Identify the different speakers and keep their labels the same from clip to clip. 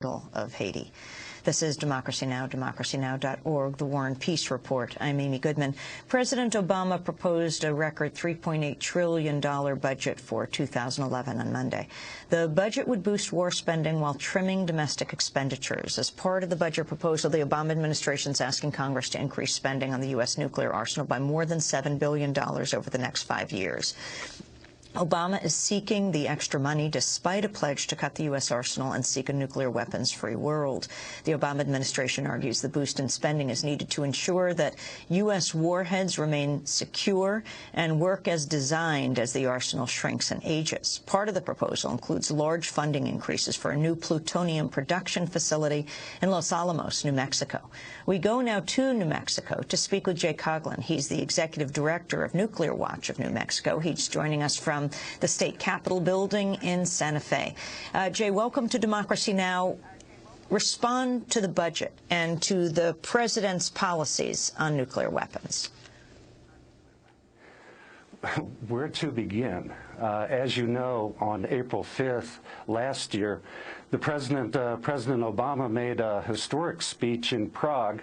Speaker 1: of Haiti. This is Democracy Now!, democracynow.org, the War and Peace Report. I'm Amy Goodman. President Obama proposed a record $3.8 trillion budget for 2011 on Monday. The budget would boost war spending while trimming domestic expenditures. As part of the budget proposal, the Obama administration is asking Congress to increase spending on the U.S. nuclear arsenal by more than $7 billion over the next 5 years. Obama is seeking the extra money despite a pledge to cut the U.S. arsenal and seek a nuclear weapons-free world. The Obama administration argues the boost in spending is needed to ensure that U.S. warheads remain secure and work as designed as the arsenal shrinks and ages. Part of the proposal includes large funding increases for a new plutonium production facility in Los Alamos, New Mexico. We go now to New Mexico to speak with Jay Coughlin. He's the executive director of Nuclear Watch of New Mexico. He's joining us from the state capitol building in Santa Fe. Jay, welcome to Democracy Now! Respond to the budget and to the president's policies on nuclear weapons.
Speaker 2: Where to begin? As you know, on April 5th last year, President Obama made a historic speech in Prague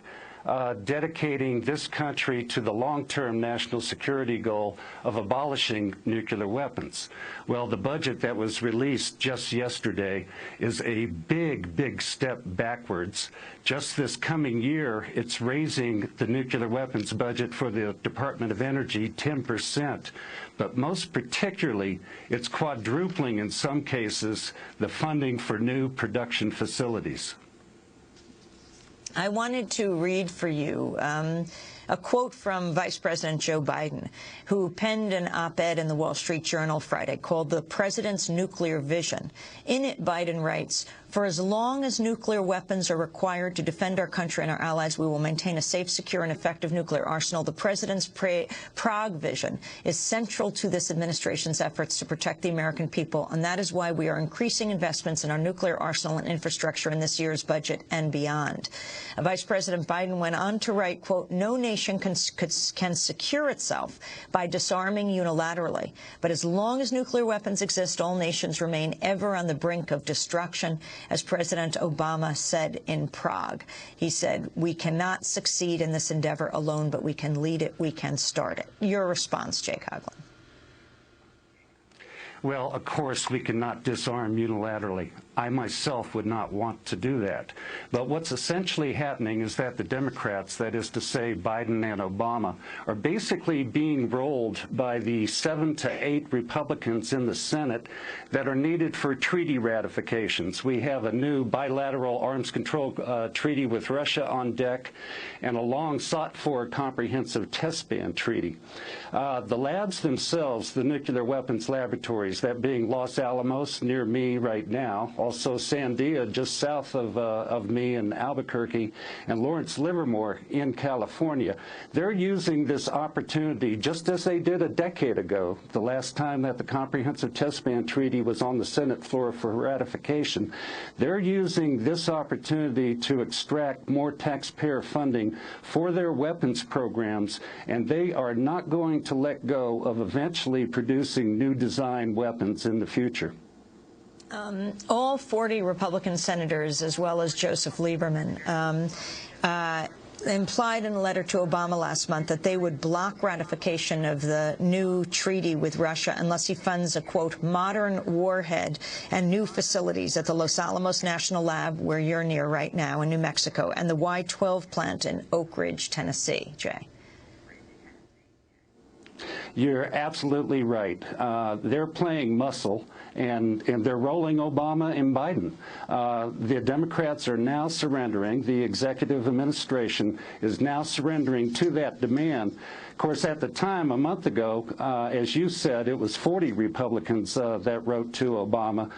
Speaker 2: dedicating this country to the long-term national security goal of abolishing nuclear weapons. Well, the budget that was released just yesterday is a big, big step backwards. Just this coming year, it's raising the nuclear weapons budget for the Department of Energy 10%. But most particularly, it's quadrupling in some cases the funding for new production facilities.
Speaker 1: I wanted to read for you a quote from Vice President Joe Biden, who penned an op-ed in the Wall Street Journal Friday called "The President's Nuclear Vision." In it, Biden writes, "For as long as nuclear weapons are required to defend our country and our allies, we will maintain a safe, secure, and effective nuclear arsenal. The President's Prague vision is central to this administration's efforts to protect the American people, and that is why we are increasing investments in our nuclear arsenal and infrastructure in this year's budget and beyond." Vice President Biden went on to write, quote, "No nation can secure itself by disarming unilaterally. But as long as nuclear weapons exist, all nations remain ever on the brink of destruction." As President Obama said in Prague, he said, "We cannot succeed in this endeavor alone, but we can lead it, we can start it." Your response, Jay Coughlin?
Speaker 2: Well, of course, we cannot disarm unilaterally. I myself would not want to do that. But what's essentially happening is that the Democrats, that is to say Biden and Obama, are basically being rolled by the 7 to 8 Republicans in the Senate that are needed for treaty ratifications. We have a new bilateral arms control treaty with Russia on deck and a long sought-for comprehensive test ban treaty. The labs themselves, the nuclear weapons laboratories, that being Los Alamos near me right now, also Sandia just south of me in Albuquerque, and Lawrence Livermore in California. They're using this opportunity just as they did a decade ago, the last time that the Comprehensive Test Ban Treaty was on the Senate floor for ratification. They're using this opportunity to extract more taxpayer funding for their weapons programs, and they are not going to let go of eventually producing new design weapons in the future.
Speaker 1: All 40 Republican senators, as well as Joseph Lieberman, implied in a letter to Obama last month that they would block ratification of the new treaty with Russia unless he funds a, quote, modern warhead and new facilities at the Los Alamos National Lab, where you're near right now in New Mexico, and the Y-12 plant in Oak Ridge, Tennessee. Jay?
Speaker 2: You're absolutely right. They're playing muscle, and they're rolling Obama and Biden. The Democrats are now surrendering. The executive administration is now surrendering to that demand. Of course, at the time, a month ago, as you said, it was 40 Republicans that wrote to Obama,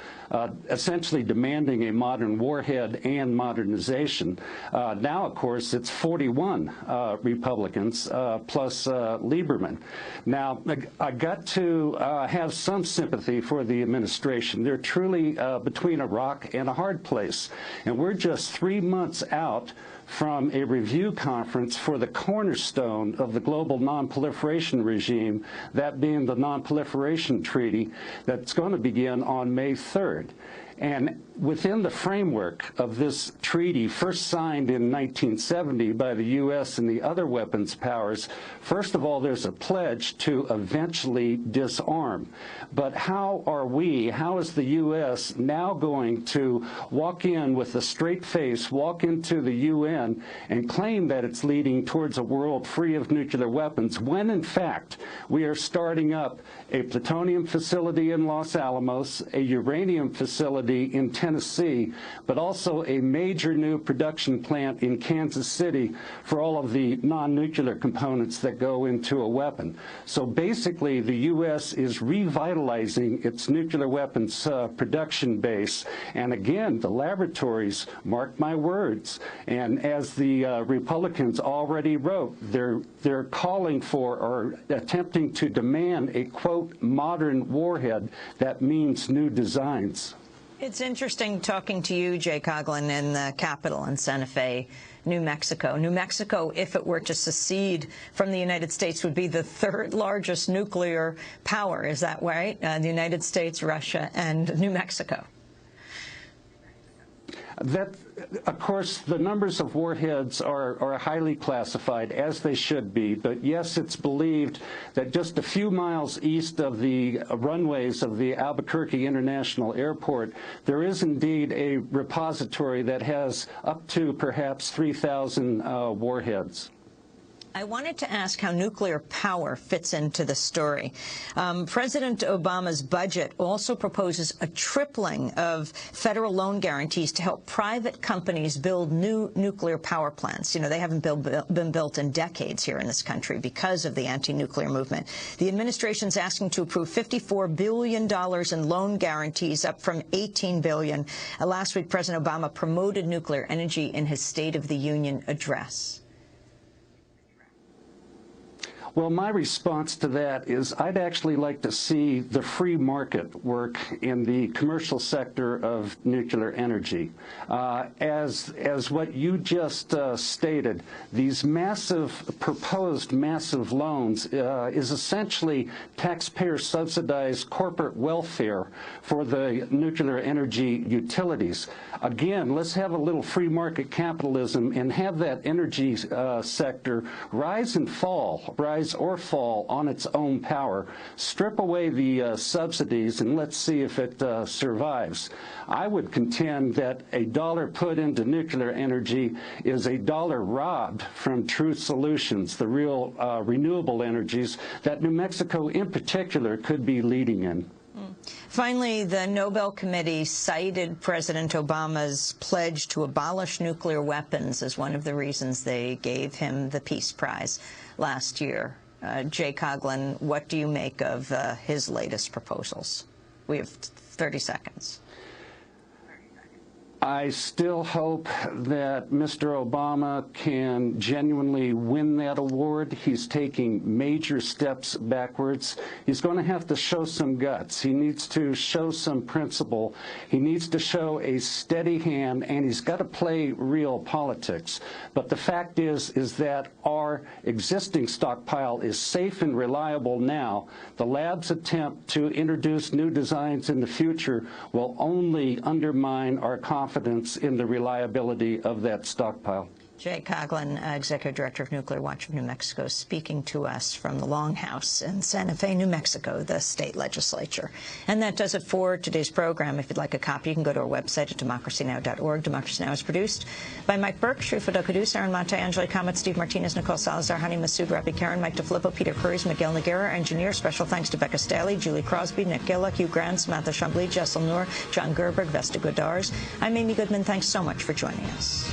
Speaker 2: essentially demanding a modern warhead and modernization. Now, of course, it's 41 Republicans plus Lieberman. Now, I got to have some sympathy for the administration. They're truly between a rock and a hard place. And we're just 3 months out from a review conference for the cornerstone of the global non-proliferation regime, that being the Non-Proliferation Treaty, that's going to begin on May 3rd. And within the framework of this treaty, first signed in 1970 by the U.S. and the other weapons powers, first of all, there's a pledge to eventually disarm. But how is the U.S. now going to walk in with a straight face, walk into the UN and claim that it's leading towards a world free of nuclear weapons, when in fact we are starting up a plutonium facility in Los Alamos, a uranium facility in Tennessee, but also a major new production plant in Kansas City for all of the non-nuclear components that go into a weapon. So basically, the U.S. is revitalizing its nuclear weapons production base. And again, the laboratories, mark my words, and as the Republicans already wrote, they're calling for or attempting to demand a, quote, modern warhead that means new designs.
Speaker 1: It's interesting talking to you, Jay Coughlin, in the Capitol in Santa Fe, New Mexico. New Mexico, if it were to secede from the United States, would be the third largest nuclear power. Is that right? The United States, Russia, and New Mexico.
Speaker 2: Of course, the numbers of warheads are highly classified, as they should be. But yes, it's believed that just a few miles east of the runways of the Albuquerque International Airport, there is indeed a repository that has up to perhaps 3,000 warheads.
Speaker 1: I wanted to ask how nuclear power fits into the story. President Obama's budget also proposes a tripling of federal loan guarantees to help private companies build new nuclear power plants. You know, they haven't been built in decades here in this country because of the anti-nuclear movement. The administration's asking to approve $54 billion in loan guarantees, up from $18 billion. Last week, President Obama promoted nuclear energy in his State of the Union address.
Speaker 2: Well, my response to that is I'd actually like to see the free market work in the commercial sector of nuclear energy. As what you just stated, these proposed massive loans is essentially taxpayer-subsidized corporate welfare for the nuclear energy utilities. Again, let's have a little free market capitalism and have that energy sector rise or fall on its own power. Strip away the subsidies and let's see if it survives. I would contend that a dollar put into nuclear energy is a dollar robbed from true solutions, the real renewable energies that New Mexico in particular could be leading in.
Speaker 1: Finally, the Nobel Committee cited President Obama's pledge to abolish nuclear weapons as one of the reasons they gave him the Peace Prize last year. Jay Coughlin, what do you make of his latest proposals? We have 30 seconds.
Speaker 2: I still hope that Mr. Obama can genuinely win that award. He's taking major steps backwards. He's going to have to show some guts. He needs to show some principle. He needs to show a steady hand, and he's got to play real politics. But the fact is that our existing stockpile is safe and reliable now. The lab's attempt to introduce new designs in the future will only undermine our confidence in the reliability of that stockpile.
Speaker 1: Jay Coughlin, Executive Director of Nuclear Watch of New Mexico, speaking to us from the Longhouse in Santa Fe, New Mexico, the state legislature. And that does it for today's program. If you'd like a copy, you can go to our website at democracynow.org. Democracy Now! Is produced by Mike Burke, Shrufa Kadus, Aaron Monte, Angela Comet, Steve Martinez, Nicole Salazar, Hani Masood, Rabbi Karen, Mike DeFilippo, Peter Cruz, Miguel Noguera, engineer. Special thanks to Becca Staley, Julie Crosby, Nick Gillick, Hugh Grant, Samantha Chambly, Jessel Noor, John Gerberg, Vesta Godars. I'm Amy Goodman. Thanks so much for joining us.